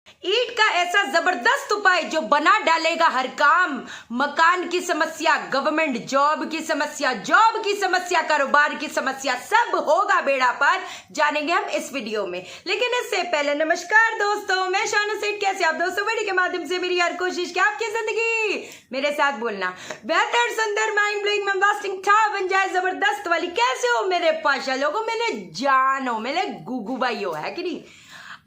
ईंट का ऐसा जबरदस्त उपाय जो बना डालेगा हर काम। मकान की समस्या, गवर्नमेंट जॉब की समस्या, जॉब की समस्या, कारोबार की समस्या, सब होगा बेड़ा पार। जानेंगे हम इस वीडियो में। लेकिन इससे पहले नमस्कार दोस्तों, मैं शानू सेठ। कैसे आप दोस्तों? वीडियो के माध्यम से मेरी हर कोशिश कि आपकी जिंदगी मेरे साथ बोलना बेहतर, सुंदर, माइंड ब्लोइंग, मेमोरिस्टिक था बन जाए, जबरदस्त वाली। कैसे हो मेरे पाशा लोगों, मेरे जानो, मेरे गुगू भाइयों, है कि नहीं?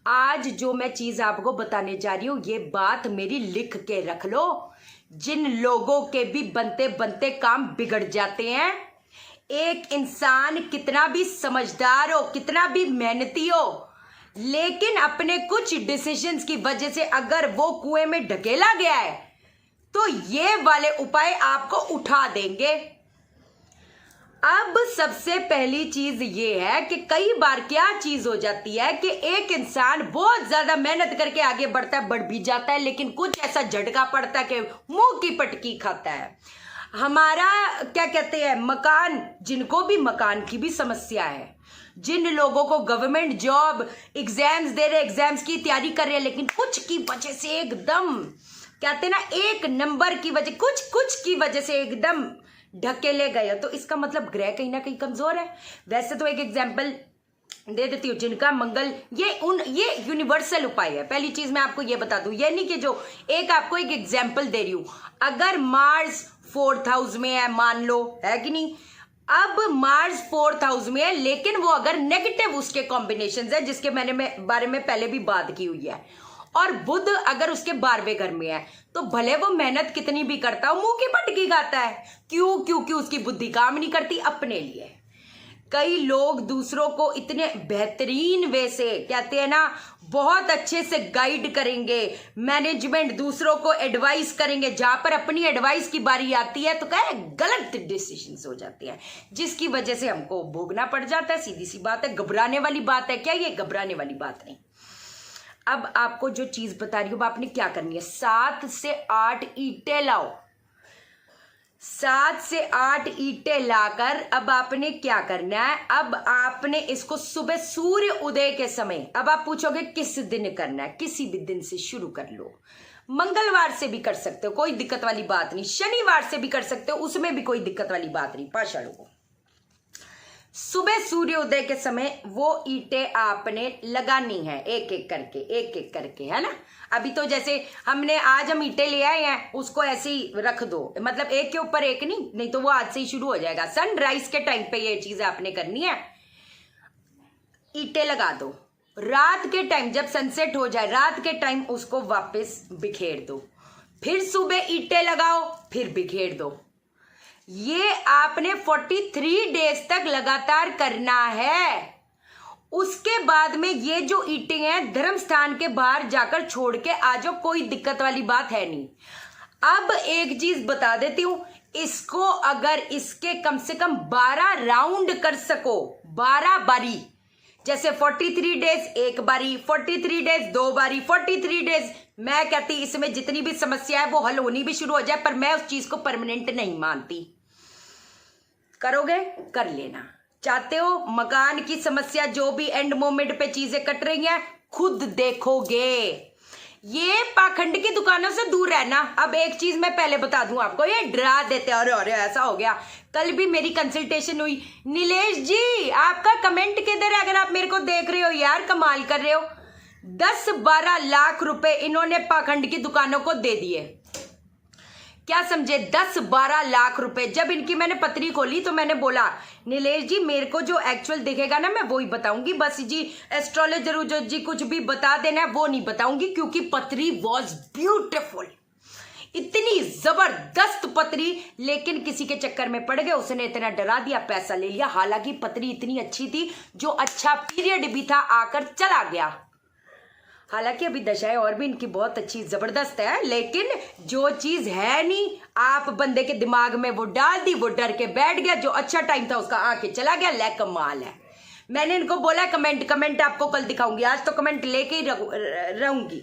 आज जो मैं चीज आपको बताने जा रही हूं, ये बात मेरी लिख के रख लो। जिन लोगों के भी बनते बनते काम बिगड़ जाते हैं, एक इंसान कितना भी समझदार हो, कितना भी मेहनती हो, लेकिन अपने कुछ डिसीजंस की वजह से अगर वो कुएं में ढकेला गया है, तो ये वाले उपाय आपको उठा देंगे। अब सबसे पहली चीज ये है कि कई बार क्या चीज हो जाती है कि एक इंसान बहुत ज्यादा मेहनत करके आगे बढ़ता है, बढ़ भी जाता है, लेकिन कुछ ऐसा झटका पड़ता है कि मुंह की पटकी खाता है। हमारा क्या कहते हैं, मकान, जिनको भी मकान की भी समस्या है, जिन लोगों को गवर्नमेंट जॉब, एग्जाम्स दे रहे, एग्जाम्स की तैयारी कर रहे हैं, लेकिन कुछ की वजह से एकदम कहते हैं ना, एक नंबर की वजह, कुछ की वजह से एकदम ढकेले गए, तो इसका मतलब ग्रह कहीं ना कहीं कमजोर है। वैसे तो एक एग्जाम्पल दे देती हूँ, जिनका मंगल, ये यूनिवर्सल उपाय है। पहली चीज मैं आपको ये बता दूं, ये नहीं कि जो एक आपको एक एग्जाम्पल दे रही हूं, अगर मार्स 4th हाउस में है, मान लो, है कि नहीं? अब मार्स 4th हाउस में है, लेकिन वो अगर नेगेटिव उसके कॉम्बिनेशन है, जिसके मैंने बारे में पहले भी बात की हुई है, और बुध अगर उसके 12वें घर में है, तो भले वो मेहनत कितनी भी करता हो, मुंह की पटकी खाता है। क्यों? क्योंकि उसकी बुद्धि काम नहीं करती अपने लिए। कई लोग दूसरों को इतने बेहतरीन वे से, कहते हैं ना, बहुत अच्छे से गाइड करेंगे, मैनेजमेंट, दूसरों को एडवाइस करेंगे, जहां पर अपनी एडवाइस की बारी आती है तो क्या है, गलत डिसीजंस हो जाते हैं, जिसकी वजह से हमको भोगना पड़ जाता है। सीधी सी बात है, घबराने वाली बात है क्या? ये घबराने वाली बात नहीं। अब आपको जो चीज बता रही हूं, आपने क्या करनी है, 7 से 8 ईंटें लाओ। 7 से 8 ईंटें लाकर अब आपने क्या करना है, अब आपने इसको सुबह सूर्य उदय के समय, अब आप पूछोगे किस दिन करना है, किसी भी दिन से शुरू कर लो। मंगलवार से भी कर सकते हो, कोई दिक्कत वाली बात नहीं। शनिवार से भी कर सकते हो, उसमें भी कोई दिक्कत वाली बात नहीं। पाषाणों को सुबह सूर्योदय के समय वो ईंटें आपने लगानी है, एक एक करके, है ना? अभी तो जैसे हमने आज हम ईंटें ले आए हैं, उसको ऐसे ही रख दो, मतलब एक के ऊपर एक नहीं तो वो आज से ही शुरू हो जाएगा। सनराइज के टाइम पे ये चीज आपने करनी है। ईंटें लगा दो, रात के टाइम जब सनसेट हो जाए, रात के टाइम उसको वापस बिखेर दो, फिर सुबह ईंटें लगाओ, फिर बिखेर दो। ये आपने 43 डेज तक लगातार करना है। उसके बाद में ये जो ईंटें हैं, धर्म स्थान के बाहर जाकर छोड़ के आ जाओ, कोई दिक्कत वाली बात है नहीं। अब एक चीज बता देती हूं, इसको अगर इसके कम से कम 12 राउंड कर सको, 12 बारी, जैसे 43 डेज एक बारी, 43 डेज 2 बारी, 43 डेज, मैं कहती इसमें जितनी भी समस्या है वो हल होनी भी शुरू हो जाए, पर मैं उस चीज को परमानेंट नहीं मानती। करोगे, कर लेना। चाहते हो मकान की समस्या, जो भी एंड मोमेंट पे चीजें कट रही हैं, खुद देखोगे। ये पाखंड की दुकानों से दूर रहना। अब एक चीज मैं पहले बता दूं आपको, ये डरा देते हैं, अरे ऐसा हो गया। कल भी मेरी कंसल्टेशन हुई, नीलेश जी आपका कमेंट किधर है? अगर आप मेरे को देख रहे हो यार, कमाल कर रहे हो। 10-12 लाख रुपए इन्होंने पाखंड की दुकानों को दे दिए। क्या समझे? 10-12 लाख रुपए। जब इनकी मैंने पत्री खोली तो मैंने बोला, नीलेश जी मेरे को जो एक्चुअल दिखेगा ना, मैं वो ही बताऊंगी, बस जी एस्ट्रोलॉजर जो जी कुछ भी बता देना है वो नहीं बताऊंगी, क्योंकि पत्री वॉज ब्यूटिफुल, इतनी जबरदस्त पत्री। लेकिन किसी के चक्कर में पड़ गए, उसने इतना डरा दिया, पैसा ले लिया। हालांकि पत्री इतनी अच्छी थी, जो अच्छा पीरियड भी था आकर चला गया। हालांकि अभी दशाएं और भी इनकी बहुत अच्छी जबरदस्त है, लेकिन जो चीज है नहीं, आप बंदे के दिमाग में वो डाल दी, वो डर के बैठ गया, जो अच्छा टाइम था उसका आके चला गया। ले कमाल है। मैंने इनको बोला कमेंट आपको कल दिखाऊंगी, आज तो कमेंट लेके ही रहूंगी।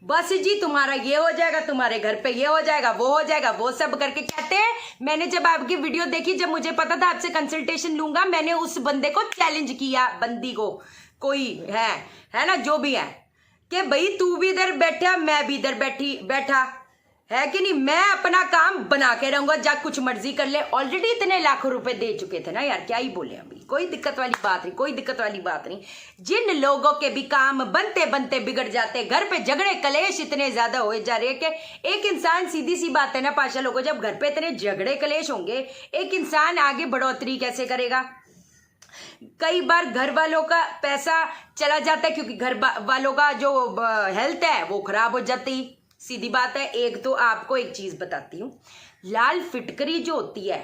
बस जी तुम्हारा ये हो जाएगा, तुम्हारे घर पे ये हो जाएगा, वो हो जाएगा, वो सब करके कहते हैं। मैंने जब आपकी वीडियो देखी, जब मुझे पता था आपसे कंसल्टेशन लूंगा, मैंने उस बंदे को चैलेंज किया, बंदी को, कोई है ना, जो भी है, कि भाई तू भी इधर बैठा, मैं भी इधर बैठा, है कि नहीं। मैं अपना काम बना के रहूंगा, जा कुछ मर्जी कर ले। ऑलरेडी इतने लाखों रुपए दे चुके थे ना यार, क्या ही बोले अभी। कोई दिक्कत वाली बात नहीं, कोई दिक्कत वाली बात नहीं। जिन लोगों के भी काम बनते बनते बिगड़ जाते, घर पे झगड़े कलेश इतने ज्यादा हो जा रहे हैं कि एक इंसान, सीधी सी बात है ना पाशा लोगों, जब घर पे इतने झगड़े कलेश होंगे, एक इंसान आगे बढ़ोतरी कैसे करेगा। कई बार घर वालों का पैसा चला जाता है क्योंकि घर वालों का जो हेल्थ है वो खराब हो जाती, सीधी बात है। एक तो आपको एक चीज बताती हूँ, लाल फिटकरी जो होती है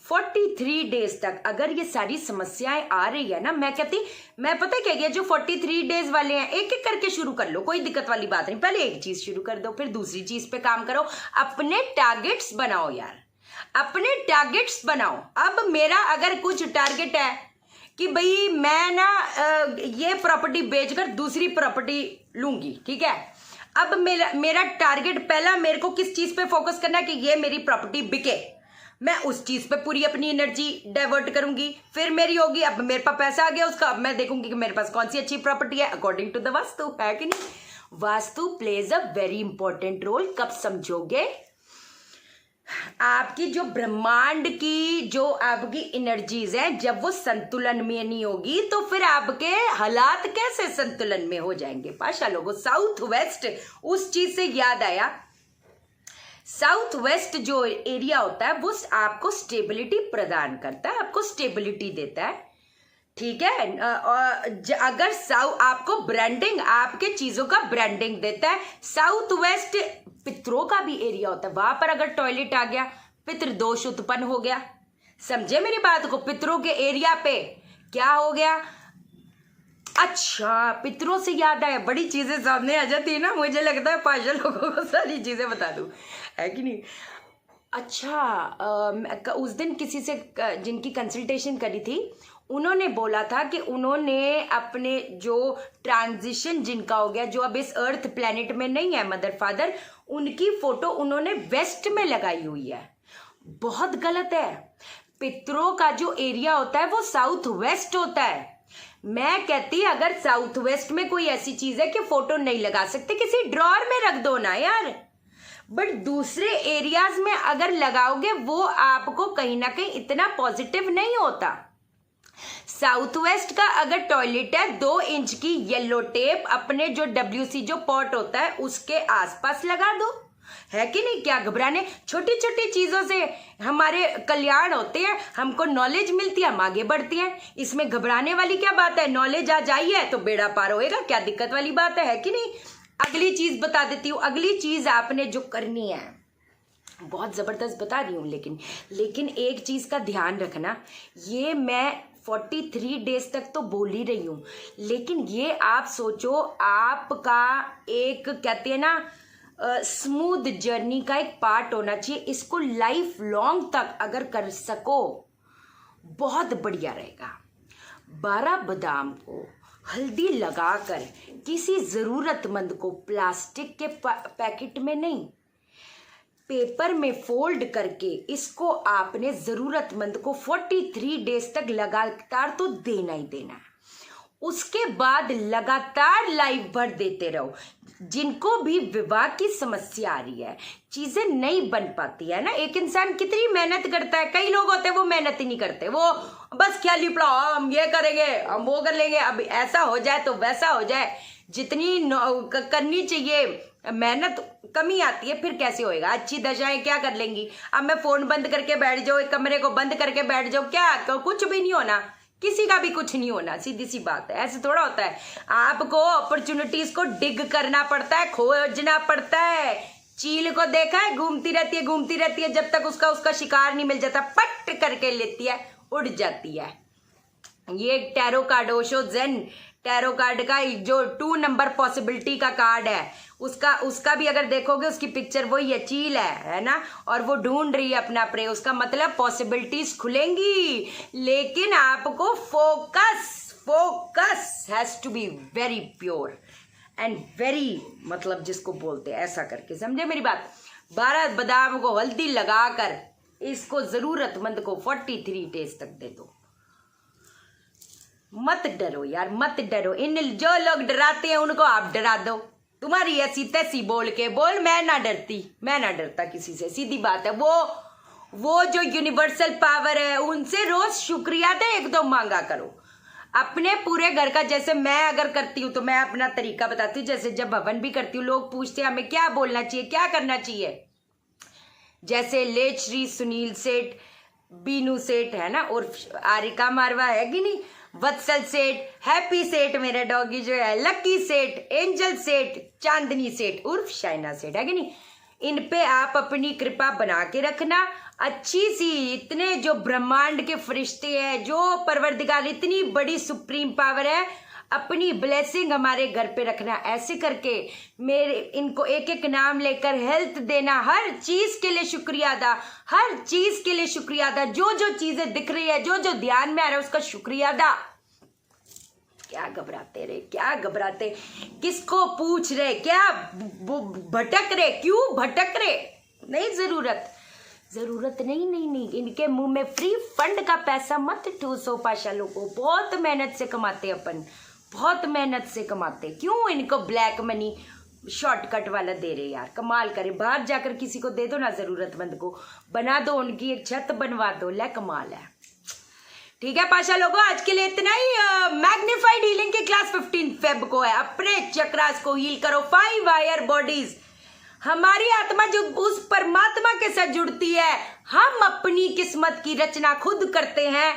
43 डेज तक अगर ये सारी समस्याएं आ रही है ना, मैं कहती, मैं पता क्या किया, जो 43 डेज वाले हैं एक एक करके शुरू कर लो, कोई दिक्कत वाली बात नहीं। पहले एक चीज शुरू कर दो, फिर दूसरी चीज पे काम करो, अपने टारगेट्स बनाओ यार, अपने टारगेट्स बनाओ। अब मेरा अगर कुछ टारगेट है कि भाई मैं ना ये प्रॉपर्टी बेचकर दूसरी प्रॉपर्टी लूंगी, ठीक है। अब मेरा टारगेट पहला, मेरे को किस चीज पे फोकस करना है कि ये मेरी प्रॉपर्टी बिके, मैं उस चीज पे पूरी अपनी एनर्जी डाइवर्ट करूंगी। फिर मेरी होगी, अब मेरे पास पैसा आ गया उसका, अब मैं देखूंगी कि मेरे पास कौन सी अच्छी प्रॉपर्टी है अकॉर्डिंग टू द वास्तु, है कि नहीं। Vastu plays a very important role. कब समझोगे, आपकी जो ब्रह्मांड की जो आपकी एनर्जीज है, जब वो संतुलन में नहीं होगी तो फिर आपके हालात कैसे संतुलन में हो जाएंगे। पाशा लोगों, साउथ वेस्ट, उस चीज से याद आया, साउथ वेस्ट जो एरिया होता है वो आपको स्टेबिलिटी प्रदान करता है, आपको स्टेबिलिटी देता है, ठीक है। अगर आपको ब्रांडिंग, आपके चीजों का ब्रांडिंग देता है। साउथ वेस्ट पितरों का भी एरिया होता है, वहां पर अगर टॉयलेट आ गया पितृ दोष उत्पन्न हो गया, समझे मेरी बात को। पितरों के एरिया पे क्या हो गया। अच्छा, पितरों से याद आया, बड़ी चीजें सामने आ जाती है ना, मुझे लगता है पाशा लोगों को सारी चीजें बता दूं, है कि नहीं। अच्छा, उस दिन किसी से जिनकी कंसल्टेशन करी थी, उन्होंने बोला था कि उन्होंने अपने जो ट्रांजिशन जिनका हो गया, जो अब इस अर्थ प्लेनेट में नहीं है, मदर फादर, उनकी फोटो उन्होंने वेस्ट में लगाई हुई है। बहुत गलत है। पितरों का जो एरिया होता है वो साउथ वेस्ट होता है। मैं कहती, अगर साउथ वेस्ट में कोई ऐसी चीज है कि फोटो नहीं लगा सकते, किसी ड्रॉअर में रख दो ना यार। बट दूसरे एरियाज में अगर लगाओगे वो आपको कहीं ना कहीं इतना पॉजिटिव नहीं होता। साउथ वेस्ट का अगर टॉयलेट है, 2 इंच की येलो टेप अपने जो WC जो पॉट होता है उसके आसपास लगा दो, है कि नहीं। क्या घबराने, छोटी छोटी चीजों से हमारे कल्याण होते हैं, हमको नॉलेज मिलती है, हम आगे बढ़ती हैं। इसमें घबराने वाली क्या बात है, नॉलेज आ जाई है तो बेड़ा पार होएगा, क्या दिक्कत वाली बात है कि नहीं। अगली चीज बता देती हूँ, अगली चीज आपने जो करनी है, बहुत जबरदस्त बता रही हूँ, लेकिन एक चीज का ध्यान रखना, ये मैं 43 डेज तक तो बोल ही रही हूँ, लेकिन ये आप सोचो आपका एक, कहते हैं ना, स्मूथ जर्नी का एक पार्ट होना चाहिए। इसको लाइफ लॉन्ग तक अगर कर सको बहुत बढ़िया रहेगा। 12 बादाम को हल्दी लगाकर किसी जरूरतमंद को प्लास्टिक के पैकेट में नहीं, पेपर में फोल्ड करके इसको आपने जरूरतमंद को 43 डेज तक लगातार तो देना ही देना है। उसके बाद लगातार लाइफ भर देते रहो। जिनको भी विवाह की समस्या आ रही है, चीजें नहीं बन पाती है ना, एक इंसान कितनी मेहनत करता है, कई लोग होते हैं वो मेहनत ही नहीं करते, वो बस ख्याली पड़ा, हम ये करेंगे, हम वो कर लेंगे, अब ऐसा हो जाए तो वैसा हो जाए। जितनी करनी चाहिए मेहनत कमी आती है, फिर कैसे होएगा। अच्छी दशाएं क्या कर लेंगी। अब मैं फोन बंद करके बैठ जाऊं, एक कमरे को बंद करके बैठ जाऊं, क्या कुछ भी नहीं होना, किसी का भी कुछ नहीं होना, सीधी सी बात है। ऐसे थोड़ा होता है, आपको अपॉर्चुनिटीज को डिग करना पड़ता है, खोजना पड़ता है। चील को देखा है, घूमती रहती है जब तक उसका शिकार नहीं मिल जाता, पट करके लेती है, उड़ जाती है। ये tarot card, Osho zen tarot card का जो 2 नंबर पॉसिबिलिटी का कार्ड है, उसका भी अगर देखोगे, उसकी पिक्चर वही है, चील है ना, और वो ढूंढ रही है अपना प्रे। उसका मतलब पॉसिबिलिटीज खुलेंगी, लेकिन आपको focus has to be very pure and very, मतलब जिसको बोलते हैं, ऐसा करके, समझे मेरी बात। 12 बादाम को हल्दी लगाकर इसको जरूरतमंद को 43 डेज तक दे दो। मत डरो यार, मत डरो। इन जो लोग डराते हैं उनको आप डरा दो। तुम्हारी ऐसी तैसी बोल के बोल, मैं ना डरती, मैं ना डरता किसी से, सीधी बात है। वो जो यूनिवर्सल पावर है उनसे रोज शुक्रिया दे, एक दो मांगा करो अपने पूरे घर का। जैसे मैं अगर करती हूँ तो मैं अपना तरीका बताती हूँ। जैसे जब हवन भी करती हूँ, लोग पूछते हैं हमें क्या बोलना चाहिए, क्या करना चाहिए। जैसे ले श्री सुनील सेठ, बीनू सेठ है ना, और आरिका मारवा है कि नहीं, वत्सल सेठ, हैप्पी सेठ मेरा डॉगी जो है, लकी सेठ, एंजल सेठ, चांदनी सेठ उर्फ शाइना सेठ है कि नहीं, इन पे आप अपनी कृपा बना के रखना। अच्छी सी, इतने जो ब्रह्मांड के फरिश्ते हैं, जो परवरदिगार, इतनी बड़ी सुप्रीम पावर है, अपनी ब्लेसिंग हमारे घर पे रखना। ऐसे करके मेरे इनको एक एक नाम लेकर हेल्थ देना, हर चीज के लिए शुक्रिया अदा, हर चीज के लिए शुक्रिया अदा। जो जो चीजें दिख रही है, जो जो ध्यान में आ रहा है उसका शुक्रिया अदा। क्या घबराते रे, क्या घबराते, किसको पूछ रहे, क्या भटक रहे, क्यों भटक रहे, नहीं जरूरत नहीं। इनके मुंह में फ्री फंड का पैसा मत ठूसो पाशा लोगों। बहुत मेहनत से कमाते अपन, बहुत मेहनत से कमाते, क्यों इनको ब्लैक मनी शॉर्टकट वाला दे रहे यार। कमाल करे, बाहर जाकर किसी को दे दो ना, जरूरतमंद को बना दो, उनकी एक छत बनवा दो, ले कमाल है। ठीक है पाशा लोगों, आज के लिए इतना ही। मैग्नीफाइड हीलिंग की क्लास 15 फेब को है। अपने चक्रास को हील करो, 5 हायर बॉडीज। हमारी आत्मा जो उस परमात्मा के साथ जुड़ती है, हम अपनी किस्मत की रचना खुद करते हैं,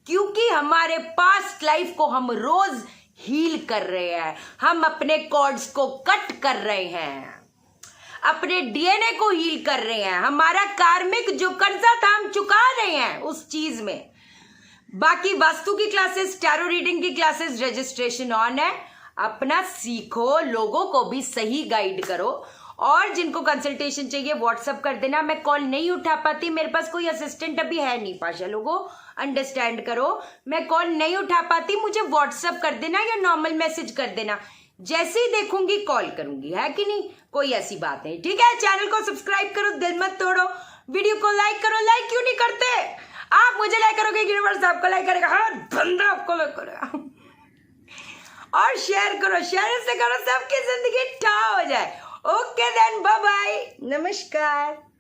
क्योंकि हमारे पास्ट लाइफ को हम रोज हील कर रहे हैं। हम अपने कॉर्ड्स को कट कर रहे हैं, अपने डीएनए को हील कर रहे हैं। हमारा कार्मिक जो कर्जा था हम चुका रहे हैं उस चीज में। बाकी वास्तु की क्लासेस, टैरो रीडिंग की क्लासेस, रजिस्ट्रेशन ऑन है। अपना सीखो, लोगों को भी सही गाइड करो। और जिनको कंसल्टेशन चाहिए व्हाट्सअप कर देना। मैं कॉल नहीं उठा पाती, मेरे पास कोई असिस्टेंट अभी है नहीं पाशा लोगों, अंडरस्टैंड करो। मैं कॉल नहीं उठा पाती, मुझे व्हाट्सअप कर देना या नॉर्मल मैसेज कर देना। जैसे ही देखूंगी कॉल करूंगी, है कि नहीं, कोई ऐसी बात नहीं। ठीक है, चैनल को सब्सक्राइब करो, दिल मत तोड़ो, वीडियो को लाइक करो। लाइक क्यों नहीं करते आप? मुझे लाइक करोगे, यूनिवर्स आपको लाइक करेगा, हर बंदा आपको लाइक करेगा। और शेयर करो, शेयर से करो, सबकी जिंदगी ठा हो जाए। ओके देन, बाय बाय, नमस्कार।